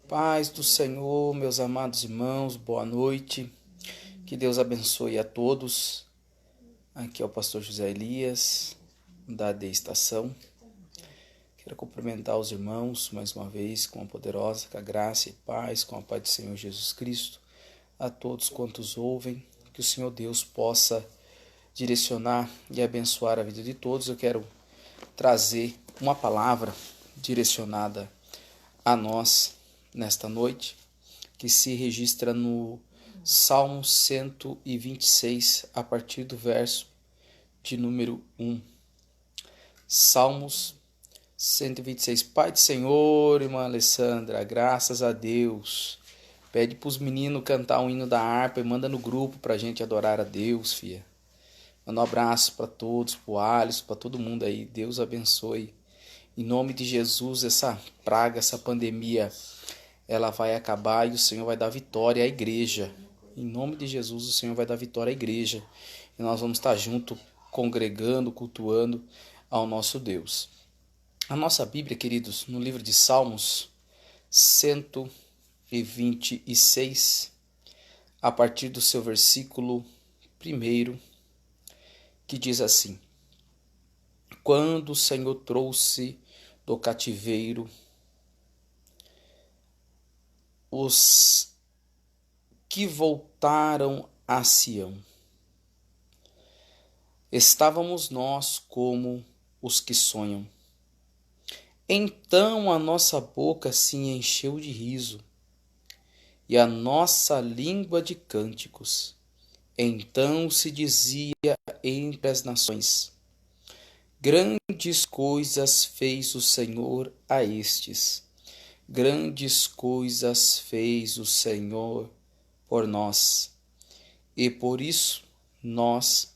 Paz do Senhor, meus amados irmãos, boa noite. Que Deus abençoe a todos. Aqui é o pastor José Elias, da AD Estação. Quero cumprimentar os irmãos mais uma vez com a poderosa, com a graça e paz, com a paz do Senhor Jesus Cristo. A todos quantos ouvem, que o Senhor Deus possa direcionar e abençoar a vida de todos. Eu quero trazer uma palavra direcionada a nós nesta noite, que se registra no Salmo 126, a partir do verso de número 1. Salmos 126. Pai do Senhor, irmã Alessandra, graças a Deus. Pede para os meninos cantar um hino da harpa e manda no grupo para a gente adorar a Deus, filha. Manda um abraço para todos, para o Alisson, para todo mundo aí. Deus abençoe. Em nome de Jesus, essa praga, essa pandemia, ela vai acabar e o Senhor vai dar vitória à igreja. Em nome de Jesus, o Senhor vai dar vitória à igreja. E nós vamos estar juntos, congregando, cultuando ao nosso Deus. A nossa Bíblia, queridos, no livro de Salmos 126, a partir do seu versículo 1, que diz assim: Quando o Senhor trouxe do cativeiro os que voltaram a Sião, estávamos nós como os que sonham. Então a nossa boca se encheu de riso e a nossa língua de cânticos. Então se dizia entre as nações: Grandes coisas fez o Senhor a estes. Grandes coisas fez o Senhor por nós, e por isso nós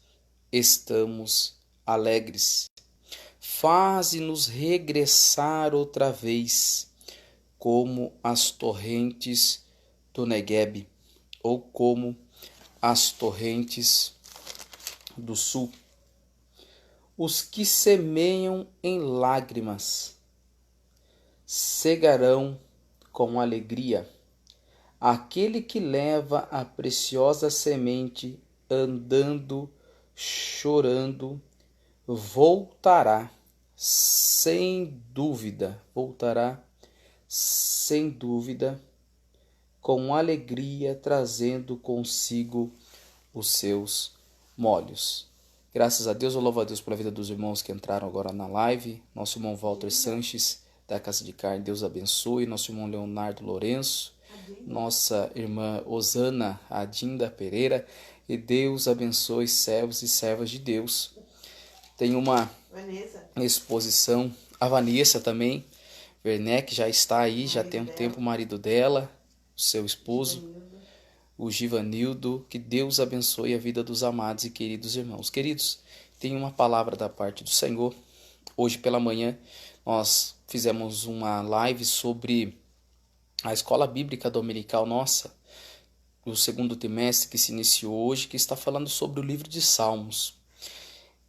estamos alegres. Faze-nos regressar outra vez, como as torrentes do Neguebe, ou como as torrentes do sul. Os que semeiam em lágrimas cegarão com alegria. Aquele que leva a preciosa semente andando, chorando, voltará sem dúvida, com alegria, trazendo consigo os seus molhos. Graças a Deus, eu louvo a Deus pela vida dos irmãos que entraram agora na live. Nosso irmão Walter Sanches, da Casa de Carne, Deus abençoe. Nosso irmão Leonardo Lourenço, nossa irmã Osana Adinda Pereira, e Deus abençoe servos e servas de Deus. Tem uma exposição, a Vanessa também, Werneck já está aí, já tem um tempo, o marido dela, o seu esposo, o Givanildo. Que Deus abençoe a vida dos amados e queridos irmãos. Queridos, tem uma palavra da parte do Senhor. Hoje pela manhã nós fizemos uma live sobre a escola bíblica dominical nossa, do segundo trimestre que se iniciou hoje, que está falando sobre o livro de Salmos.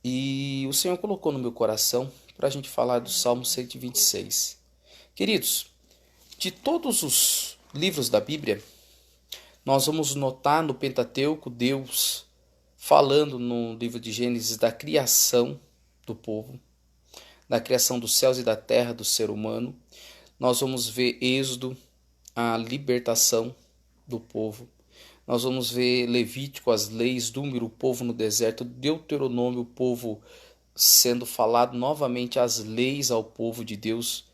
E o Senhor colocou no meu coração para a gente falar do Salmo 126. Queridos, de todos os livros da Bíblia, nós vamos notar no Pentateuco Deus falando no livro de Gênesis da criação do povo, da criação dos céus e da terra, do ser humano. Nós vamos ver Êxodo, a libertação do povo. Nós vamos ver Levítico, as leis, Número, o povo no deserto, Deuteronômio, o povo sendo falado novamente, as leis ao povo de Deus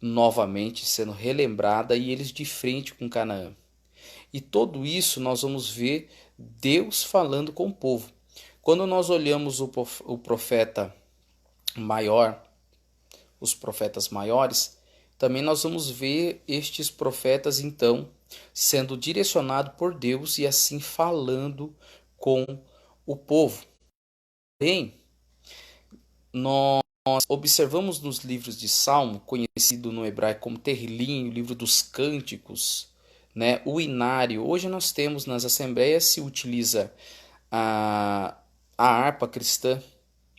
novamente sendo relembrada, e eles de frente com Canaã. E tudo isso nós vamos ver Deus falando com o povo. Quando nós olhamos o profeta maior, os profetas maiores, também nós vamos ver estes profetas então sendo direcionados por Deus e assim falando com o povo. Bem, nós observamos nos livros de Salmo, conhecido no hebraico como Terrilim, o livro dos cânticos, né, o inário. Hoje nós temos nas assembleias, se utiliza a harpa cristã.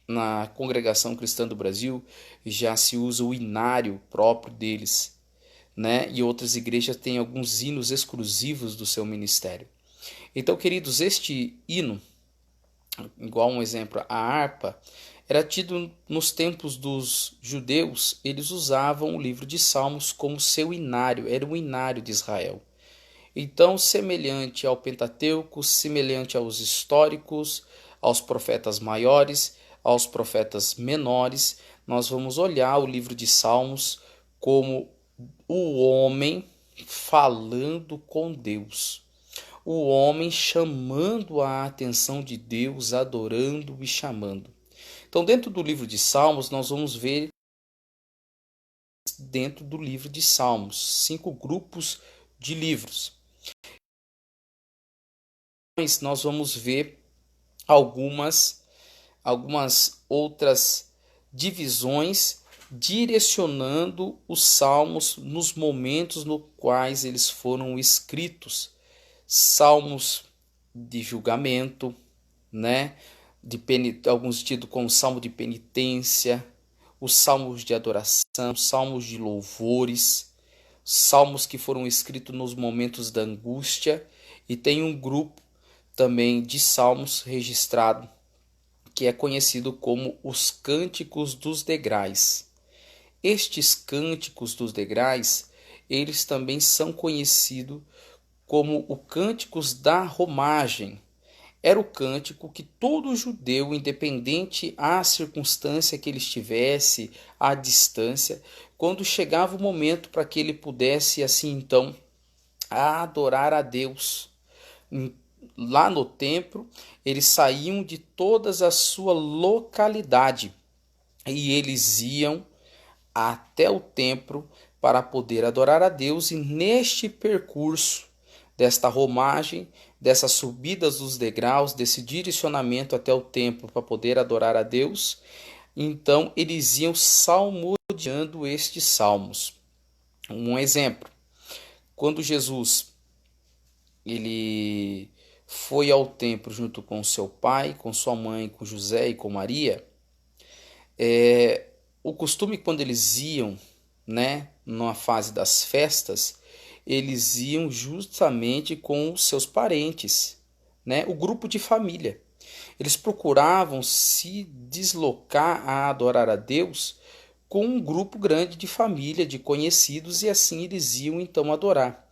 Na congregação cristã do Brasil já se usa o inário próprio deles. né? E outras igrejas têm alguns hinos exclusivos do seu ministério. Então, queridos, este hino, igual um exemplo, a harpa, era tido nos tempos dos judeus, eles usavam o livro de Salmos como seu inário, era o inário de Israel. Então, semelhante ao Pentateuco, semelhante aos históricos, aos profetas maiores, aos profetas menores, nós vamos olhar o livro de Salmos como o homem falando com Deus. O homem chamando a atenção de Deus, adorando e chamando. Então, dentro do livro de Salmos, nós vamos ver dentro do livro de Salmos 5 grupos de livros. Nós vamos ver algumas outras divisões direcionando os salmos nos momentos nos quais eles foram escritos. Salmos de julgamento, né? Alguns tidos como salmo de penitência, os salmos de adoração, salmos de louvores, salmos que foram escritos nos momentos da angústia, e tem um grupo também de salmos registrado que é conhecido como os cânticos dos degraus. Estes cânticos dos degraus, eles também são conhecidos como o cânticos da romagem. Era o cântico que todo judeu, independente a circunstância que ele estivesse, a distância, quando chegava o momento para que ele pudesse assim então adorar a Deus, lá no templo, eles saíam de todas a sua localidade e eles iam até o templo para poder adorar a Deus, e neste percurso desta romagem, dessas subidas dos degraus, desse direcionamento até o templo para poder adorar a Deus, então eles iam salmodiando estes salmos. Um exemplo, quando Jesus ele foi ao templo junto com seu pai, com sua mãe, com José e com Maria, o costume quando eles iam, né, numa fase das festas, eles iam justamente com os seus parentes, né, o grupo de família. Eles procuravam se deslocar a adorar a Deus com um grupo grande de família, de conhecidos, e assim eles iam então adorar.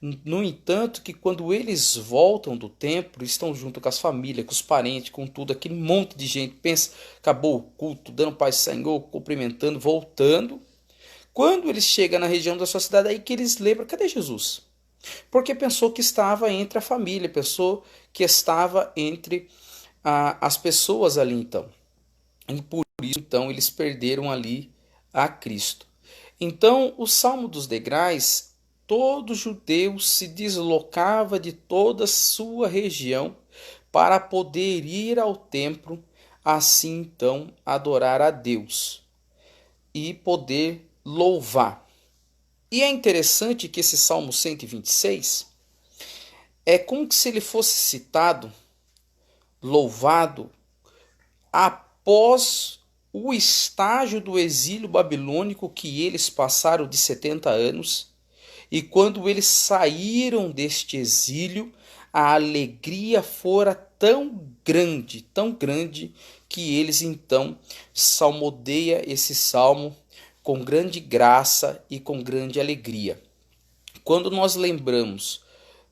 No entanto, que quando eles voltam do templo, estão junto com as famílias, com os parentes, com tudo, aquele monte de gente, pensa, acabou o culto, dando paz ao Senhor, cumprimentando, voltando. Quando eles chegam na região da sua cidade, aí que eles lembram, cadê Jesus? Porque pensou que estava entre a família, pensou que estava entre as pessoas ali então. E por isso, então, eles perderam ali a Cristo. Então, o Salmo dos Degraus, todo judeu se deslocava de toda a sua região para poder ir ao templo, assim então adorar a Deus e poder louvar. E é interessante que esse Salmo 126 é como se ele fosse citado, louvado, após o estágio do exílio babilônico que eles passaram de 70 anos, e quando eles saíram deste exílio, a alegria fora tão grande, que eles então salmodeia esse salmo com grande graça e com grande alegria. Quando nós lembramos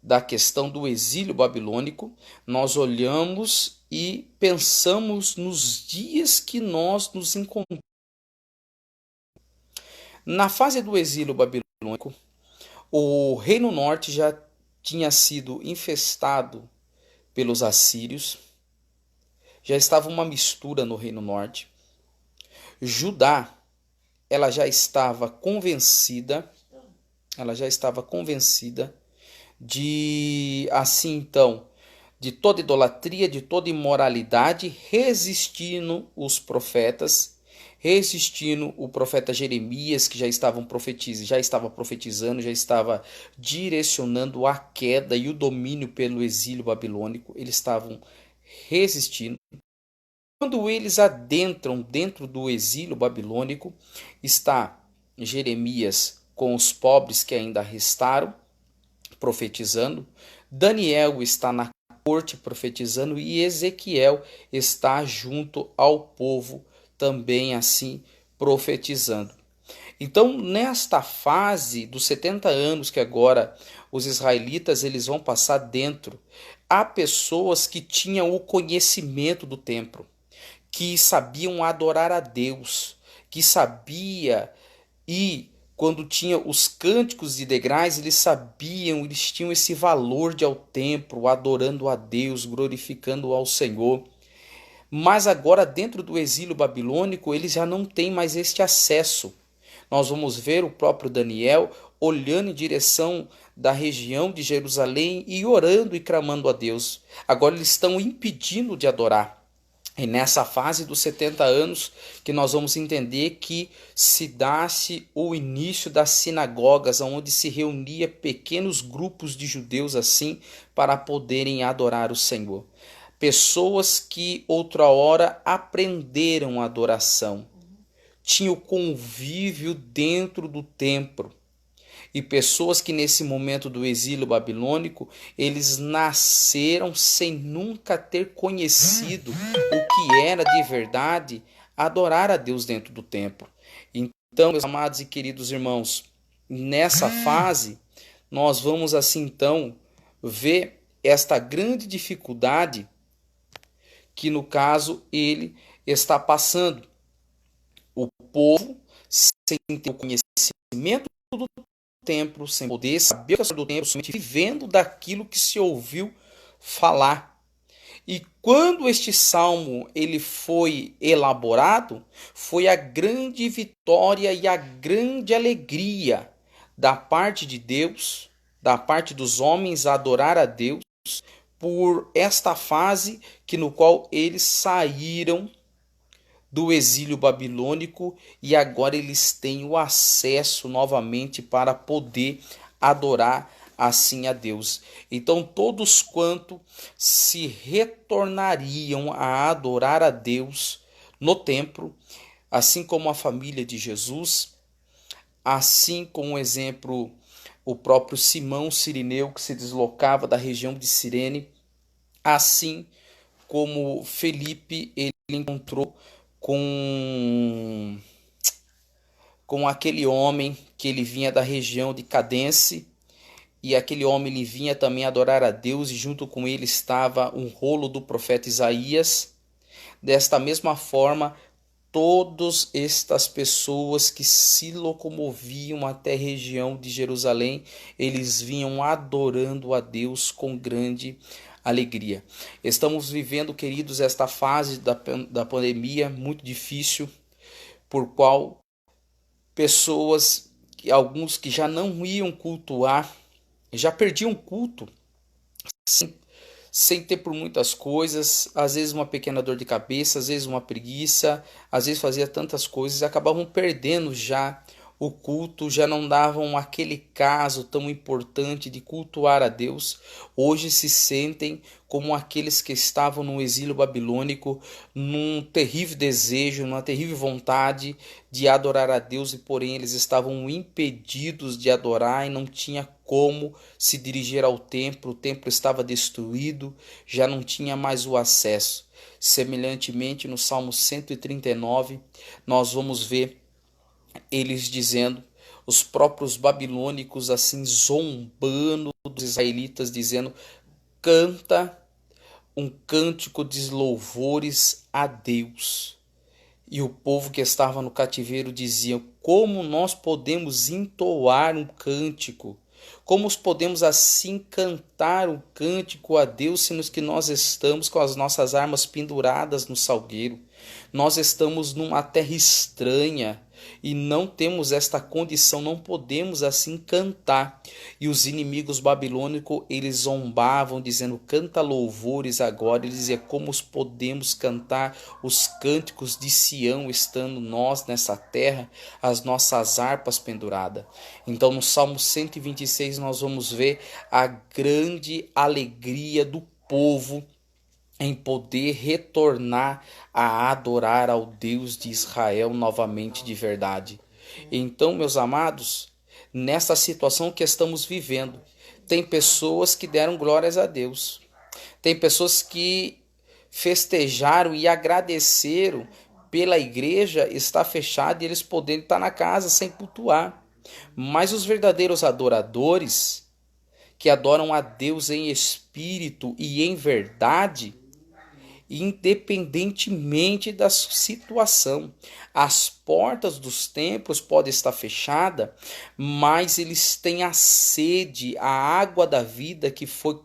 da questão do exílio babilônico, nós olhamos e pensamos nos dias que nós nos encontramos. Na fase do exílio babilônico, o Reino Norte já tinha sido infestado pelos assírios, já estava uma mistura no Reino Norte. Judá, ela já estava convencida de, assim então, de toda idolatria, de toda imoralidade, resistindo os profetas, resistindo o profeta Jeremias, que já estava profetizando, já estava direcionando a queda e o domínio pelo exílio babilônico. Eles estavam resistindo. Quando eles adentram dentro do exílio babilônico, está Jeremias com os pobres que ainda restaram, profetizando. Daniel está na corte profetizando e Ezequiel está junto ao povo também assim profetizando. Então, nesta fase dos 70 anos que agora os israelitas eles vão passar dentro, há pessoas que tinham o conhecimento do templo, que sabiam adorar a Deus, que sabia e quando tinha os cânticos de degraus, eles sabiam, eles tinham esse valor de ir ao templo, adorando a Deus, glorificando ao Senhor. Mas agora, dentro do exílio babilônico, eles já não têm mais este acesso. Nós vamos ver o próprio Daniel olhando em direção da região de Jerusalém e orando e clamando a Deus. Agora eles estão impedindo de adorar. E nessa fase dos 70 anos que nós vamos entender que se dá-se o início das sinagogas, onde se reunia pequenos grupos de judeus assim para poderem adorar o Senhor. Pessoas que outra hora aprenderam a adoração, tinham convívio dentro do templo. E pessoas que nesse momento do exílio babilônico, eles nasceram sem nunca ter conhecido o que era de verdade adorar a Deus dentro do templo. Então, meus amados e queridos irmãos, nessa fase, nós vamos assim então ver esta grande dificuldade que no caso ele está passando. O povo, sem ter o conhecimento do templo, sem poder saber o que é do templo, somente vivendo daquilo que se ouviu falar. E quando este salmo ele foi elaborado, foi a grande vitória e a grande alegria da parte de Deus, da parte dos homens a adorar a Deus, por esta fase que no qual eles saíram do exílio babilônico e agora eles têm o acesso novamente para poder adorar assim a Deus. Então todos quanto se retornariam a adorar a Deus no templo, assim como a família de Jesus, assim como exemplo o próprio Simão Cirineu que se deslocava da região de Cirene, assim como Felipe ele encontrou com aquele homem que ele vinha da região de Cadence, e aquele homem ele vinha também adorar a Deus, e junto com ele estava um rolo do profeta Isaías. Desta mesma forma, todas estas pessoas que se locomoviam até a região de Jerusalém, eles vinham adorando a Deus com grande alegria. Estamos vivendo, queridos, esta fase da pandemia muito difícil, por qual pessoas, alguns que já não iam cultuar, já perdiam culto, sem ter por muitas coisas, às vezes uma pequena dor de cabeça, às vezes uma preguiça, às vezes fazia tantas coisas e acabavam perdendo já o culto, já não davam aquele caso tão importante de cultuar a Deus. Hoje se sentem como aqueles que estavam no exílio babilônico, num terrível desejo, numa terrível vontade de adorar a Deus, e porém eles estavam impedidos de adorar e não tinha como se dirigir ao templo. O templo estava destruído, já não tinha mais o acesso. Semelhantemente, no Salmo 139, nós vamos ver eles dizendo, os próprios babilônicos assim zombando dos israelitas, dizendo: canta um cântico de louvores a Deus. E o povo que estava no cativeiro dizia: como nós podemos entoar um cântico? Como podemos assim cantar um cântico a Deus, sendo que nós estamos com as nossas armas penduradas no salgueiro? Nós estamos numa terra estranha e não temos esta condição, não podemos assim cantar. E os inimigos babilônicos, eles zombavam, dizendo: canta louvores agora. Eles diziam: como podemos cantar os cânticos de Sião, estando nós nessa terra, as nossas harpas penduradas? Então no Salmo 126 nós vamos ver a grande alegria do povo em poder retornar a adorar ao Deus de Israel novamente de verdade. Então, meus amados, nessa situação que estamos vivendo. Tem pessoas que deram glórias a Deus. Tem pessoas que festejaram e agradeceram pela igreja estar fechada e eles poderem estar na casa sem cultuar. Mas os verdadeiros adoradores, que adoram a Deus em espírito e em verdade, independentemente da situação. As portas dos templos podem estar fechadas, mas eles têm a sede, a água da vida que foi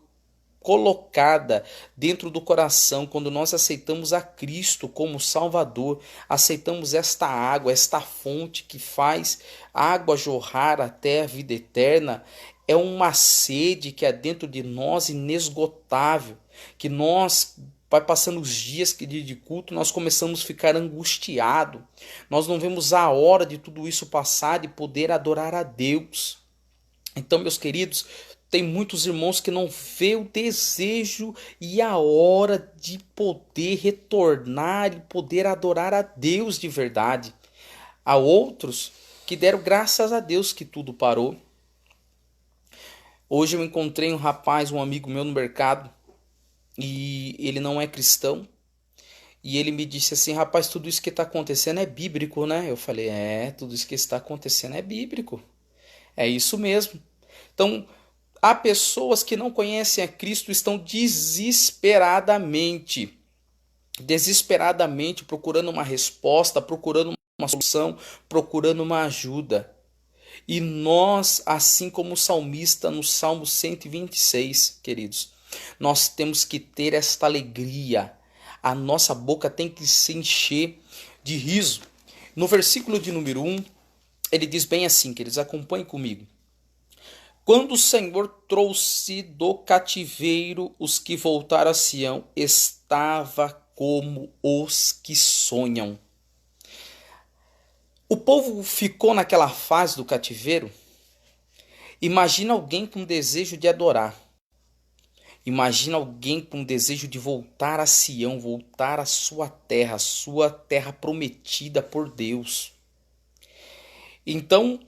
colocada dentro do coração quando nós aceitamos a Cristo como Salvador, aceitamos esta água, esta fonte que faz água jorrar até a vida eterna. É uma sede que é dentro de nós inesgotável, que nós vai passando os dias de culto, nós começamos a ficar angustiados. Nós não vemos a hora de tudo isso passar e poder adorar a Deus. Então, meus queridos, tem muitos irmãos que não vê o desejo e a hora de poder retornar e poder adorar a Deus de verdade. Há outros que deram graças a Deus que tudo parou. Hoje eu encontrei um rapaz, um amigo meu no mercado, e ele não é cristão, e ele me disse assim: rapaz, tudo isso que está acontecendo é bíblico, né? Eu falei: tudo isso que está acontecendo é bíblico, é isso mesmo. Então, há pessoas que não conhecem a Cristo, estão desesperadamente procurando uma resposta, procurando uma solução, procurando uma ajuda. E nós, assim como o salmista no Salmo 126, queridos, nós temos que ter esta alegria. A nossa boca tem que se encher de riso. No versículo de número 1, ele diz bem assim, queridos, acompanhem comigo. Quando o Senhor trouxe do cativeiro os que voltaram a Sião, estava como os que sonham. O povo ficou naquela fase do cativeiro. Imagina alguém com desejo de adorar. Imagina alguém com desejo de voltar a Sião, voltar à sua terra prometida por Deus. Então,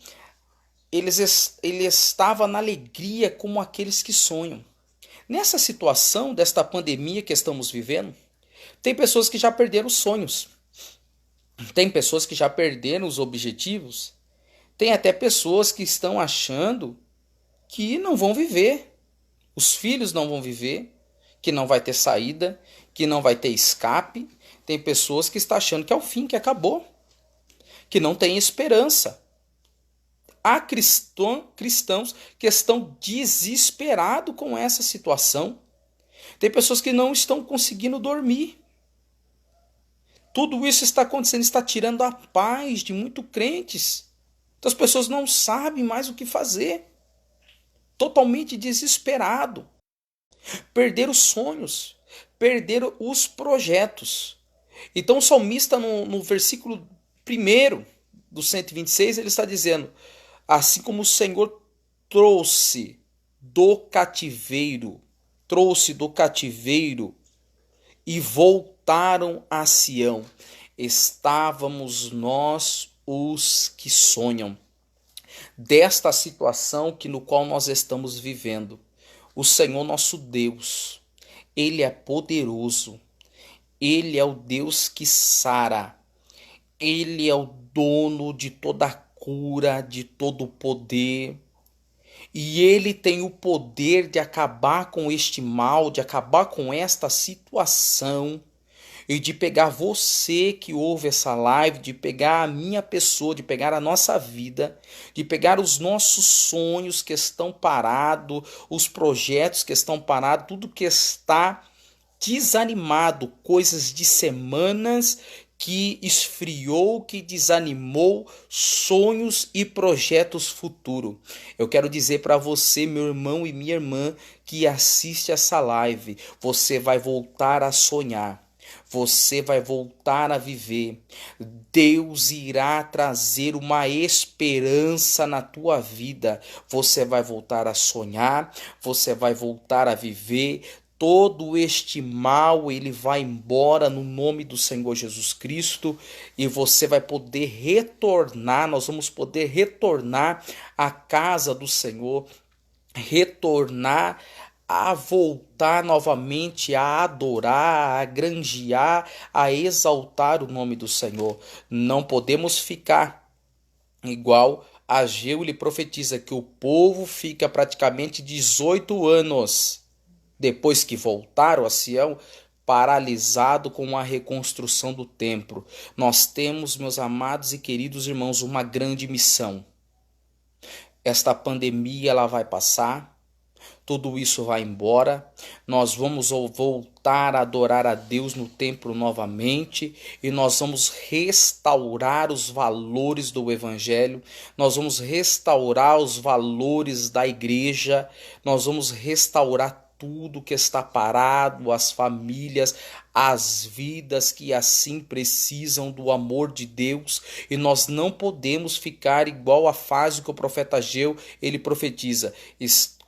ele estava na alegria como aqueles que sonham. Nessa situação desta pandemia que estamos vivendo, tem pessoas que já perderam os sonhos. Tem pessoas que já perderam os objetivos. Tem até pessoas que estão achando que não vão viver. Os filhos não vão viver, que não vai ter saída, que não vai ter escape. Tem pessoas que estão achando que é o fim, que acabou, que não tem esperança. Há cristãos que estão desesperados com essa situação. Tem pessoas que não estão conseguindo dormir. Tudo isso está acontecendo, está tirando a paz de muitos crentes. Então as pessoas não sabem mais o que fazer. Totalmente desesperado. Perderam os sonhos, perderam os projetos. Então o salmista no versículo 1 do 126, ele está dizendo: assim como o Senhor trouxe do cativeiro e voltaram a Sião, estávamos nós os que sonham. Desta situação no qual nós estamos vivendo, o Senhor nosso Deus, Ele é poderoso, Ele é o Deus que sara, Ele é o dono de toda a cura, de todo o poder, e Ele tem o poder de acabar com este mal, de acabar com esta situação, e de pegar você que ouve essa live, de pegar a minha pessoa, de pegar a nossa vida, de pegar os nossos sonhos que estão parados, os projetos que estão parados, tudo que está desanimado, coisas de semanas que esfriou, que desanimou sonhos e projetos futuros. Eu quero dizer para você, meu irmão e minha irmã, que assiste essa live, você vai voltar a sonhar. Você vai voltar a viver. Deus irá trazer uma esperança na tua vida. Você vai voltar a sonhar, você vai voltar a viver. todo este mal, ele vai embora no nome do Senhor Jesus Cristo, e você vai poder retornar, nós vamos poder retornar à casa do Senhor, retornar a voltar novamente a adorar, a granjear, a exaltar o nome do Senhor. Não podemos ficar igual Ageu lhe profetiza que o povo fica praticamente 18 anos depois que voltaram a Sião, paralisado com a reconstrução do templo. Nós temos, meus amados e queridos irmãos, uma grande missão. Esta pandemia ela vai passar, tudo isso vai embora, nós vamos voltar a adorar a Deus no templo novamente, e nós vamos restaurar os valores do Evangelho, nós vamos restaurar os valores da igreja, nós vamos restaurar tudo que está parado, as famílias, as vidas que assim precisam do amor de Deus, e nós não podemos ficar igual à fase que o profeta Ageu ele profetiza.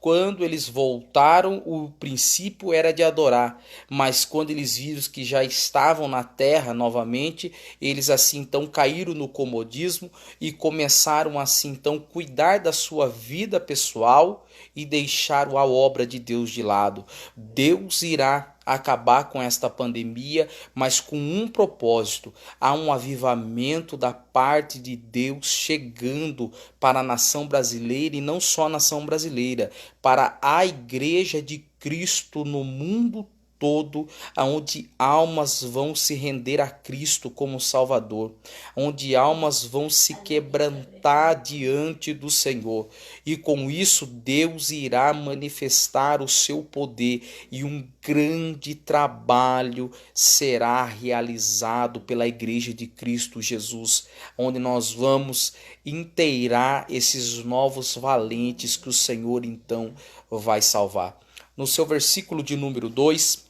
Quando eles voltaram, o princípio era de adorar, mas quando eles viram que já estavam na terra novamente, eles assim então caíram no comodismo e começaram assim então cuidar da sua vida pessoal e deixaram a obra de Deus de lado. Deus irá acabar com esta pandemia, mas com um propósito: há um avivamento da parte de Deus chegando para a nação brasileira, e não só a nação brasileira, para a igreja de Cristo no mundo todo, onde almas vão se render a Cristo como Salvador, onde almas vão se quebrantar diante do Senhor, e com isso Deus irá manifestar o seu poder, e um grande trabalho será realizado pela igreja de Cristo Jesus, onde nós vamos inteirar esses novos valentes que o Senhor então vai salvar. No seu versículo de número 2,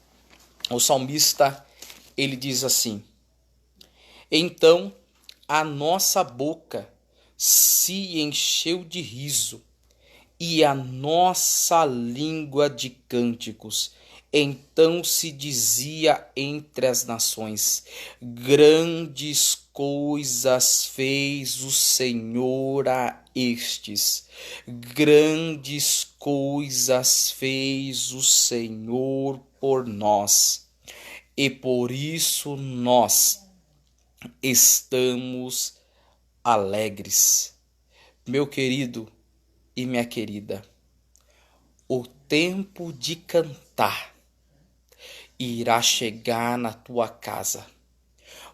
o salmista, ele diz assim: então a nossa boca se encheu de riso e a nossa língua de cânticos. Então se dizia entre as nações: grandes coisas fez o Senhor a estes. Grandes coisas fez o Senhor por nós, e por isso nós estamos alegres. Meu querido e minha querida, o tempo de cantar irá chegar na tua casa.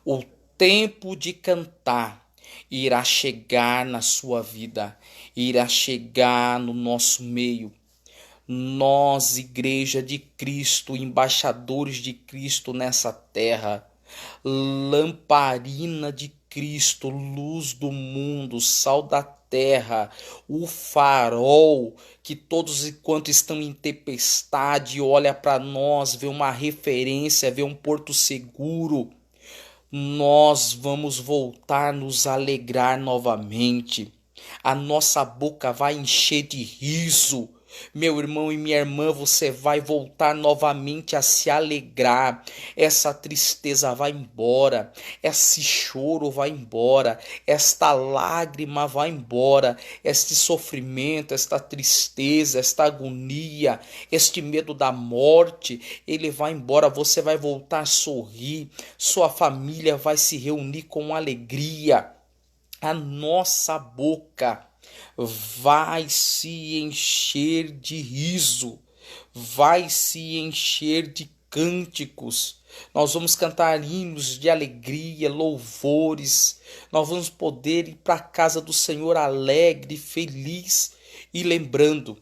O tempo de cantar irá chegar na sua vida, irá chegar no nosso meio. Nós, igreja de Cristo, embaixadores de Cristo nessa terra, lamparina de Cristo, luz do mundo, sal da terra, o farol que todos enquanto estão em tempestade olha para nós, vê uma referência, vê um porto seguro. Nós vamos voltar a nos alegrar novamente. A nossa boca vai encher de riso. Meu irmão e minha irmã, você vai voltar novamente a se alegrar. Essa tristeza vai embora, esse choro vai embora, esta lágrima vai embora, este sofrimento, esta tristeza, esta agonia, este medo da morte, ele vai embora. Você vai voltar a sorrir, sua família vai se reunir com alegria. A nossa boca vai se encher de riso, vai se encher de cânticos. Nós vamos cantar hinos de alegria, louvores. Nós vamos poder ir para a casa do Senhor alegre, feliz e lembrando: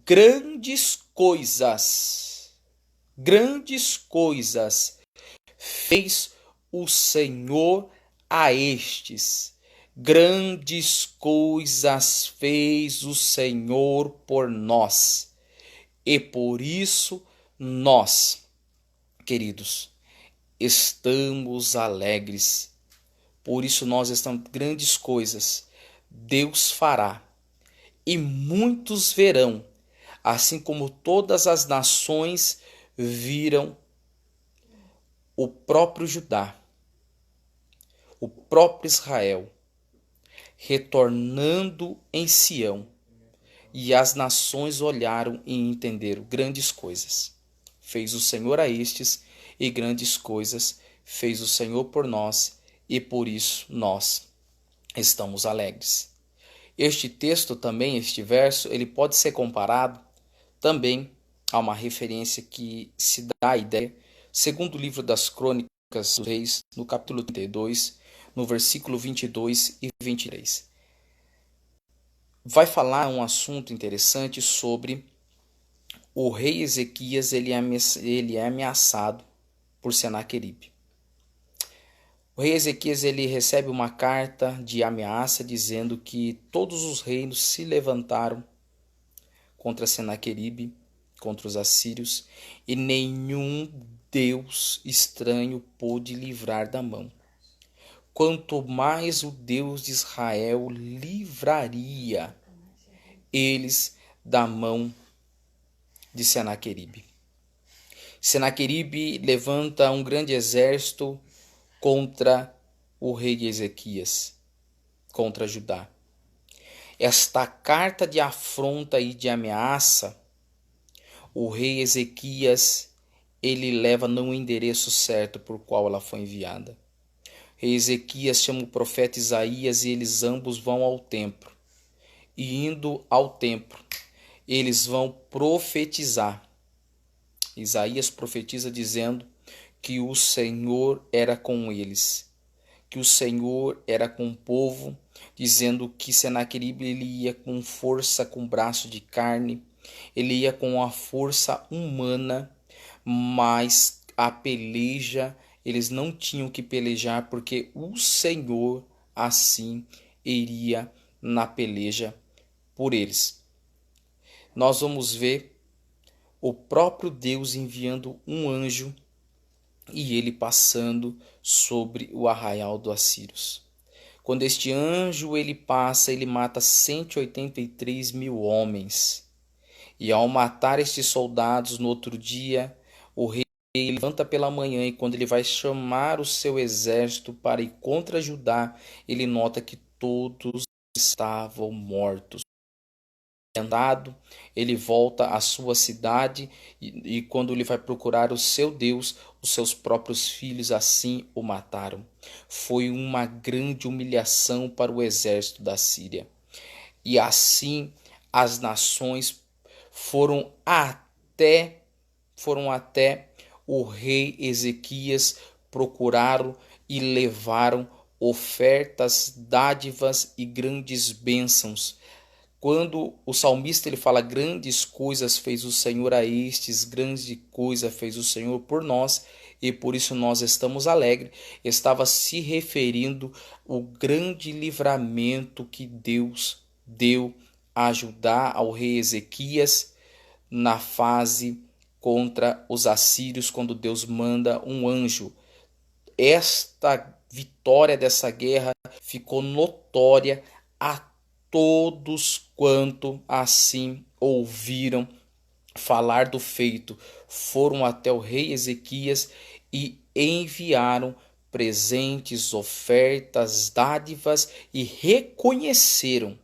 grandes coisas fez o Senhor a estes. Grandes coisas fez o Senhor por nós, e por isso nós, queridos, estamos alegres. Por isso nós estamos, grandes coisas Deus fará, e muitos verão, assim como todas as nações viram o próprio Judá, o próprio Israel, retornando em Sião, e as nações olharam e entenderam grandes coisas. Fez o Senhor a estes, e grandes coisas fez o Senhor por nós, e por isso nós estamos alegres. Este texto também, este verso, ele pode ser comparado também a uma referência que se dá a ideia, segundo o livro das Crônicas dos Reis, no capítulo 32, no versículo 22 e 23. Vai falar um assunto interessante sobre o rei Ezequias, ele é ameaçado por Senaqueribe. O rei Ezequias ele recebe uma carta de ameaça dizendo que todos os reinos se levantaram contra Senaqueribe, contra os assírios, e nenhum Deus estranho pôde livrar da mão. Quanto mais o Deus de Israel livraria eles da mão de Senaqueribe. Senaqueribe levanta um grande exército contra o rei Ezequias, contra Judá. Esta carta de afronta e de ameaça, o rei Ezequias, ele leva no endereço certo por qual ela foi enviada. O rei Ezequias chama o profeta Isaías e eles ambos vão ao templo. E indo ao templo, eles vão profetizar. Isaías profetiza dizendo que o Senhor era com eles, que o Senhor era com o povo, dizendo que Senaqueribe ele ia com força, com braço de carne, ele ia com a força humana, mas a peleja, eles não tinham que pelejar, porque o Senhor assim iria na peleja por eles. Nós vamos ver o próprio Deus enviando um anjo e ele passando sobre o arraial dos assírios. Quando este anjo ele passa, ele mata 183 mil homens. E ao matar estes soldados no outro dia, o rei levanta pela manhã e quando ele vai chamar o seu exército para ir contra Judá, ele nota que todos estavam mortos. Ele volta à sua cidade e quando ele vai procurar o seu Deus, os seus próprios filhos assim o mataram. Foi uma grande humilhação para o exército da Síria. E assim as nações foram até o rei Ezequias, procuraram e levaram ofertas, dádivas e grandes bênçãos. Quando o salmista ele fala grandes coisas fez o Senhor a estes, grande coisa fez o Senhor por nós e por isso nós estamos alegres, estava se referindo ao grande livramento que Deus deu a ajudar ao rei Ezequias na fase contra os assírios, quando Deus manda um anjo. Esta vitória dessa guerra ficou notória a todos quanto assim ouviram falar do feito, foram até o rei Ezequias e enviaram presentes, ofertas, dádivas e reconheceram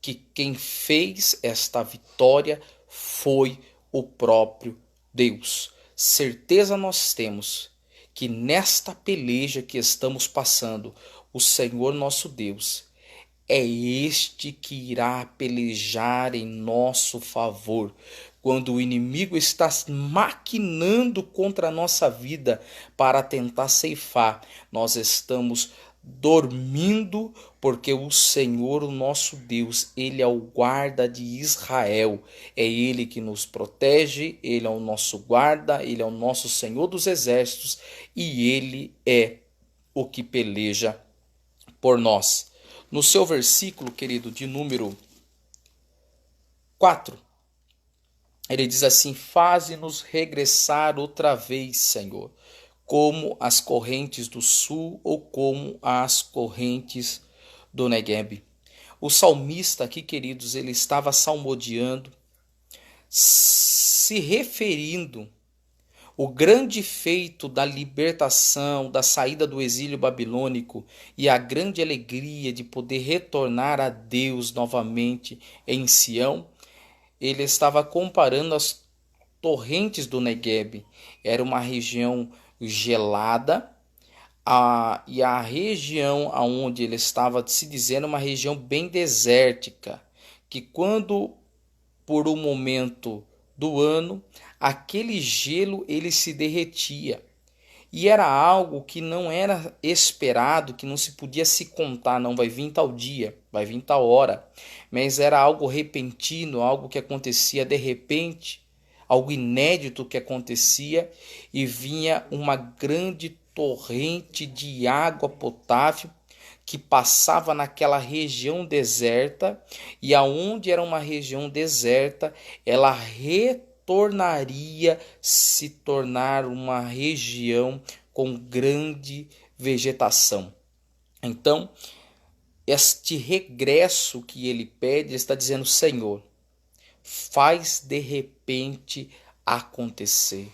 que quem fez esta vitória foi o próprio Deus. Certeza nós temos que nesta peleja que estamos passando, o Senhor nosso Deus é este que irá pelejar em nosso favor. Quando o inimigo está maquinando contra a nossa vida para tentar ceifar, nós estamos dormindo, porque o Senhor, o nosso Deus, ele é o guarda de Israel. É ele que nos protege, ele é o nosso guarda, ele é o nosso Senhor dos exércitos e ele é o que peleja por nós. No seu versículo, querido, de número 4, ele diz assim: faze-nos regressar outra vez, Senhor, como as correntes do sul ou como as correntes do Negueb. O salmista aqui, queridos, ele estava salmodiando, se referindo O grande feito da libertação, da saída do exílio babilônico e a grande alegria de poder retornar a Deus novamente em Sião, ele estava comparando as torrentes do Negueb. Era uma região gelada, e a região aonde ele estava se dizendo uma região bem desértica, que quando por um momento do ano aquele gelo ele se derretia. E era algo que não era esperado, que não se podia se contar, não vai vir tal dia, vai vir tal hora. Mas era algo repentino, algo que acontecia de repente, algo inédito que acontecia, e vinha uma grande torrente de água potável que passava naquela região deserta, e aonde era uma região deserta, ela retornaria se tornar uma região com grande vegetação. Então, este regresso que ele pede, ele está dizendo: Senhor, faz de repente acontecer.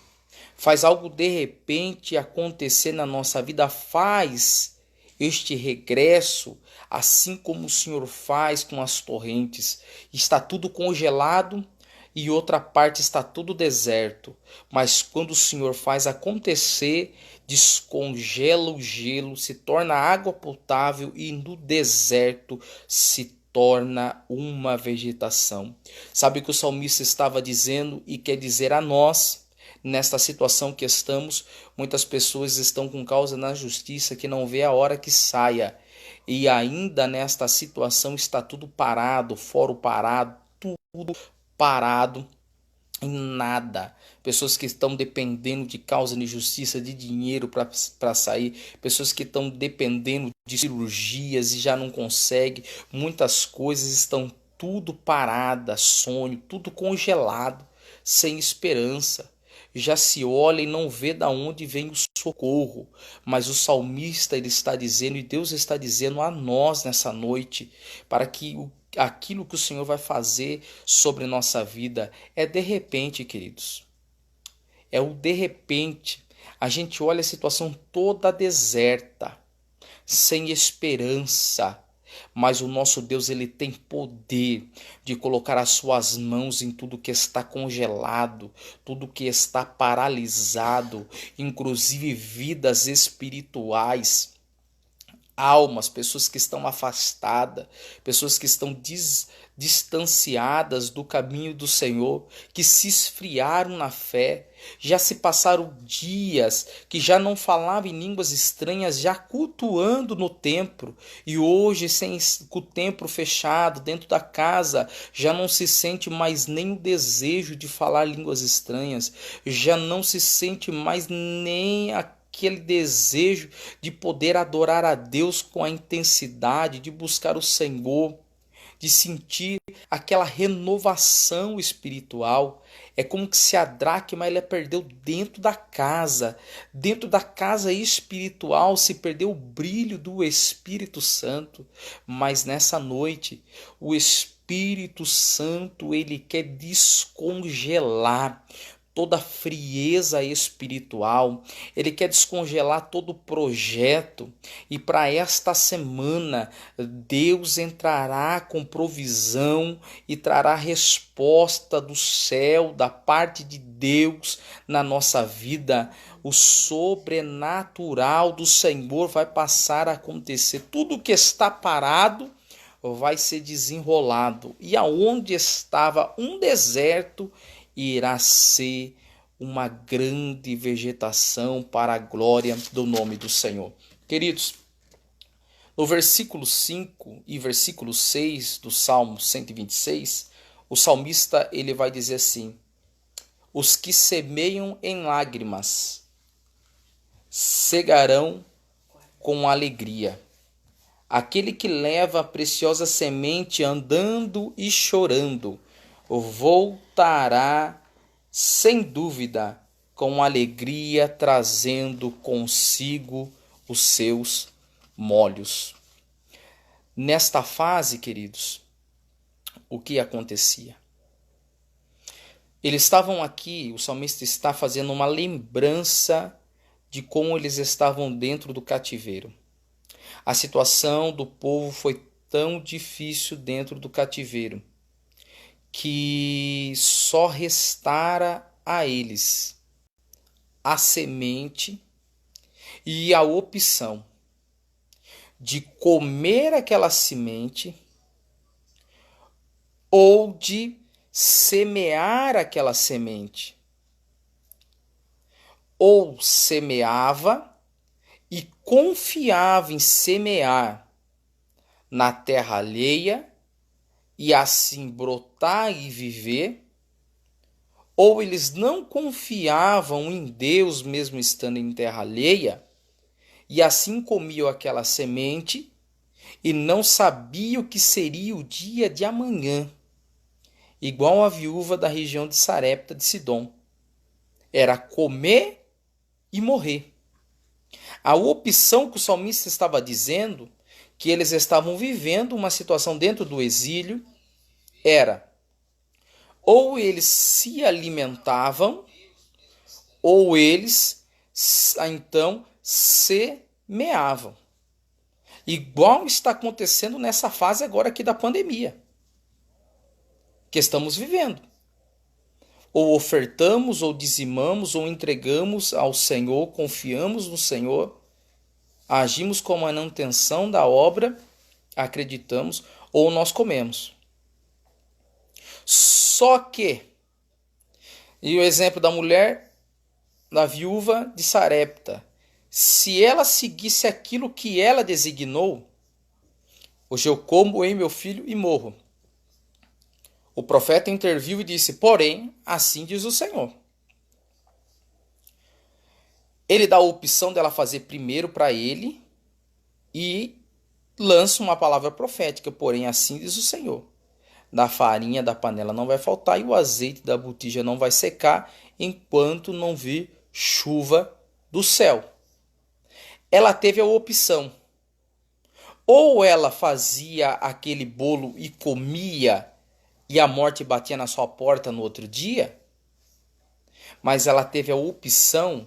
Faz algo de repente acontecer na nossa vida, faz este regresso, assim como o Senhor faz com as torrentes. Está tudo congelado e outra parte está tudo deserto, mas quando o Senhor faz acontecer, descongela o gelo, se torna água potável e no deserto se torna uma vegetação. Sabe o que o salmista estava dizendo e quer dizer a nós? Nesta situação que estamos, muitas pessoas estão com causa na justiça que não vê a hora que saia. E ainda nesta situação está tudo parado, fórum parado, tudo parado, em nada. Pessoas que estão dependendo de causa de justiça, de dinheiro para sair, pessoas que estão dependendo de cirurgias e já não conseguem. Muitas coisas estão tudo parada, sonho, tudo congelado, sem esperança. Já se olha e não vê da onde vem o socorro, mas o salmista ele está dizendo, e Deus está dizendo a nós nessa noite, para que aquilo que o Senhor vai fazer sobre nossa vida é de repente, queridos. É o de repente. A gente olha a situação toda deserta, sem esperança, mas o nosso Deus ele tem poder de colocar as suas mãos em tudo que está congelado, tudo que está paralisado, inclusive vidas espirituais, almas, pessoas que estão afastadas, pessoas que estão distanciadas do caminho do Senhor, que se esfriaram na fé, já se passaram dias que já não falavam em línguas estranhas, já cultuando no templo, e hoje com o templo fechado dentro da casa, já não se sente mais nem o desejo de falar línguas estranhas, já não se sente mais nem aquele desejo de poder adorar a Deus com a intensidade, de buscar o Senhor, de sentir aquela renovação espiritual. É como que se a dracma ela perdeu dentro da casa espiritual, se perdeu o brilho do Espírito Santo. Mas nessa noite, o Espírito Santo ele quer descongelar toda frieza espiritual, ele quer descongelar todo o projeto, e para esta semana Deus entrará com provisão e trará resposta do céu, da parte de Deus na nossa vida. O sobrenatural do Senhor vai passar a acontecer, tudo que está parado vai ser desenrolado, e aonde estava um deserto irá ser uma grande vegetação para a glória do nome do Senhor. Queridos, no versículo 5 e versículo 6 do Salmo 126, o salmista ele vai dizer assim: os que semeiam em lágrimas cegarão com alegria. Aquele que leva a preciosa semente andando e chorando, voltará sem dúvida com alegria, trazendo consigo os seus molhos. Nesta fase, queridos, o que acontecia? Eles estavam aqui, o salmista está fazendo uma lembrança de como eles estavam dentro do cativeiro. A situação do povo foi tão difícil dentro do cativeiro que só restara a eles a semente e a opção de comer aquela semente ou de semear aquela semente. Ou semeava e confiava em semear na terra alheia e assim brotar e viver, ou eles não confiavam em Deus mesmo estando em terra alheia e assim comiam aquela semente e não sabiam o que seria o dia de amanhã, igual a viúva da região de Sarepta de Sidom. Era comer e morrer. A opção que o salmista estava dizendo, que eles estavam vivendo uma situação dentro do exílio, era ou eles se alimentavam, ou eles então semeavam. Igual está acontecendo nessa fase agora aqui da pandemia, que estamos vivendo. Ou ofertamos, ou dizimamos, ou entregamos ao Senhor, confiamos no Senhor, agimos com a manutenção da obra, acreditamos, ou nós comemos. Só que, e o exemplo da mulher, da viúva de Sarepta, se ela seguisse aquilo que ela designou, hoje eu como em meu filho e morro. O profeta interviu e disse, porém, assim diz o Senhor. Ele dá a opção dela fazer primeiro para ele e lança uma palavra profética, porém, assim diz o Senhor. Da farinha da panela não vai faltar e o azeite da botija não vai secar enquanto não vir chuva do céu. Ela teve a opção. Ou ela fazia aquele bolo e comia e a morte batia na sua porta no outro dia, mas ela teve a opção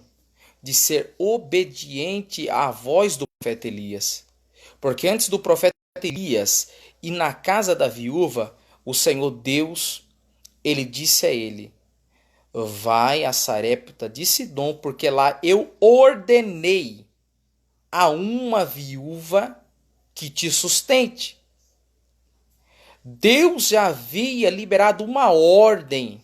de ser obediente à voz do profeta Elias. Porque antes do profeta Elias ir na casa da viúva, o Senhor Deus, ele disse a ele, vai a Sarepta de Sidom, porque lá eu ordenei a uma viúva que te sustente. Deus já havia liberado uma ordem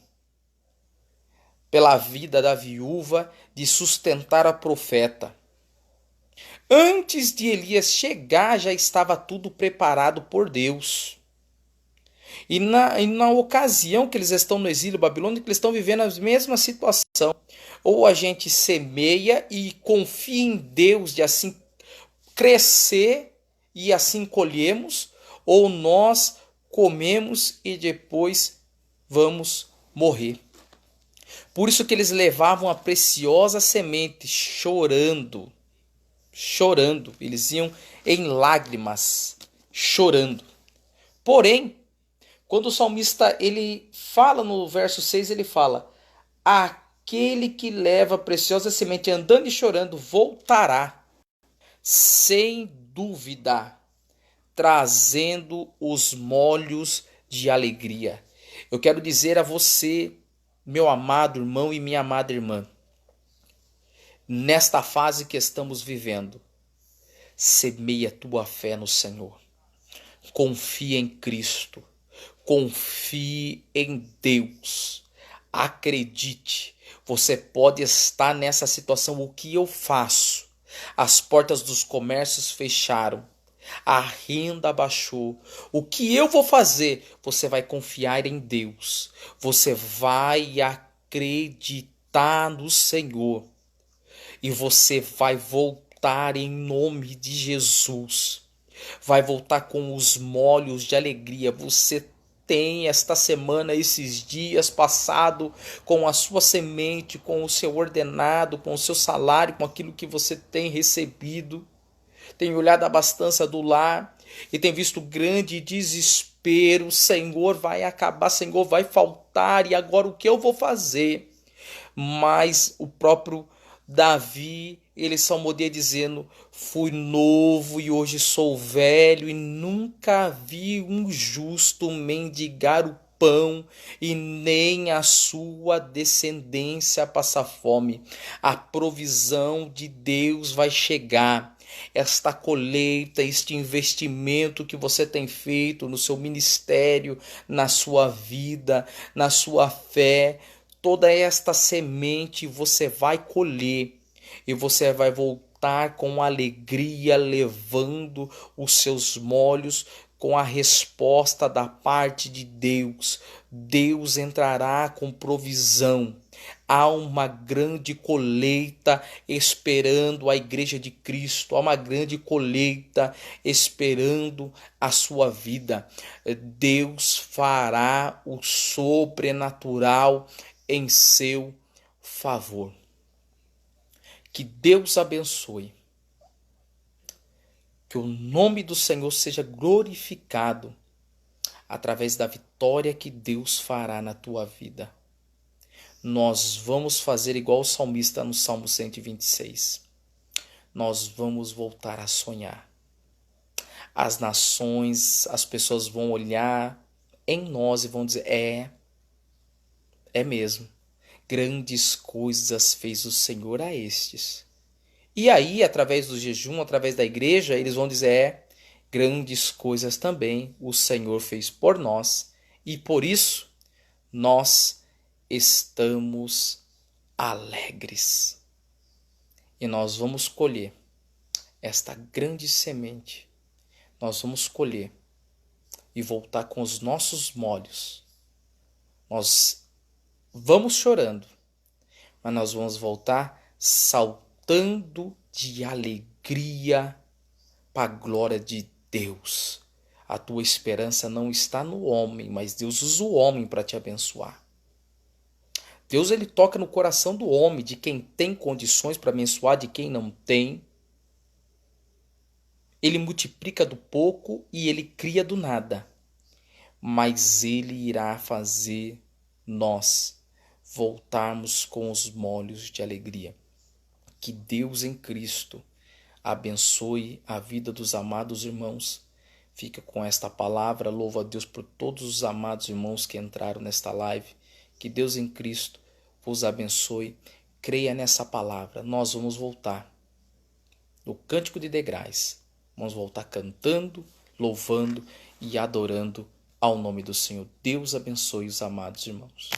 pela vida da viúva de sustentar a profeta. Antes de Elias chegar, já estava tudo preparado por Deus. E na ocasião que eles estão no exílio babilônico, eles estão vivendo a mesma situação. Ou a gente semeia e confia em Deus de assim crescer e assim colhemos, ou nós comemos e depois vamos morrer. Por isso que eles levavam a preciosa semente chorando, eles iam em lágrimas, chorando. Porém, quando o salmista ele fala no verso 6, ele fala, aquele que leva a preciosa semente andando e chorando voltará, sem dúvida, trazendo os molhos de alegria. Eu quero dizer a você, meu amado irmão e minha amada irmã, nesta fase que estamos vivendo, semeia tua fé no Senhor. Confia em Cristo. Confie em Deus. Acredite. Você pode estar nessa situação. O que eu faço? As portas dos comércios fecharam. A renda baixou. O que eu vou fazer? Você vai confiar em Deus. Você vai acreditar no Senhor. E você vai voltar em nome de Jesus. Vai voltar com os molhos de alegria. Você tem esta semana, esses dias passado, com a sua semente, com o seu ordenado, com o seu salário, com aquilo que você tem recebido. Tem olhado a abastança do lar e tem visto grande desespero desespero, Senhor, vai acabar, Senhor, vai faltar, e agora o que eu vou fazer? Mas o próprio Davi, ele salmodia dizendo: fui novo e hoje sou velho, e nunca vi um justo mendigar o pão, e nem a sua descendência passar fome. A provisão de Deus vai chegar. Esta colheita, este investimento que você tem feito no seu ministério, na sua vida, na sua fé, toda esta semente você vai colher e você vai voltar com alegria, levando os seus molhos com a resposta da parte de Deus. Deus entrará com provisão. Há uma grande colheita esperando a igreja de Cristo, há uma grande colheita esperando a sua vida. Deus fará o sobrenatural em seu favor. Que Deus abençoe. Que o nome do Senhor seja glorificado através da vitória que Deus fará na tua vida. Nós vamos fazer igual o salmista no Salmo 126. Nós vamos voltar a sonhar. As nações, as pessoas vão olhar em nós e vão dizer: é mesmo. Grandes coisas fez o Senhor a estes. E aí, através do jejum, através da igreja, eles vão dizer: grandes coisas também o Senhor fez por nós, e por isso nós estamos alegres. E nós vamos colher esta grande semente. Nós vamos colher e voltar com os nossos molhos. Nós vamos chorando, mas nós vamos voltar saltando de alegria para a glória de Deus. A tua esperança não está no homem, mas Deus usa o homem para te abençoar. Deus, ele toca no coração do homem, de quem tem condições para abençoar, de quem não tem. Ele multiplica do pouco e ele cria do nada. Mas ele irá fazer nós voltarmos com os molhos de alegria. Que Deus em Cristo abençoe a vida dos amados irmãos. Fica com esta palavra. Louvo a Deus por todos os amados irmãos que entraram nesta live. Que Deus em Cristo vos abençoe. Creia nessa palavra. Nós vamos voltar no Cântico de Degraus. Vamos voltar cantando, louvando e adorando ao nome do Senhor. Deus abençoe os amados irmãos.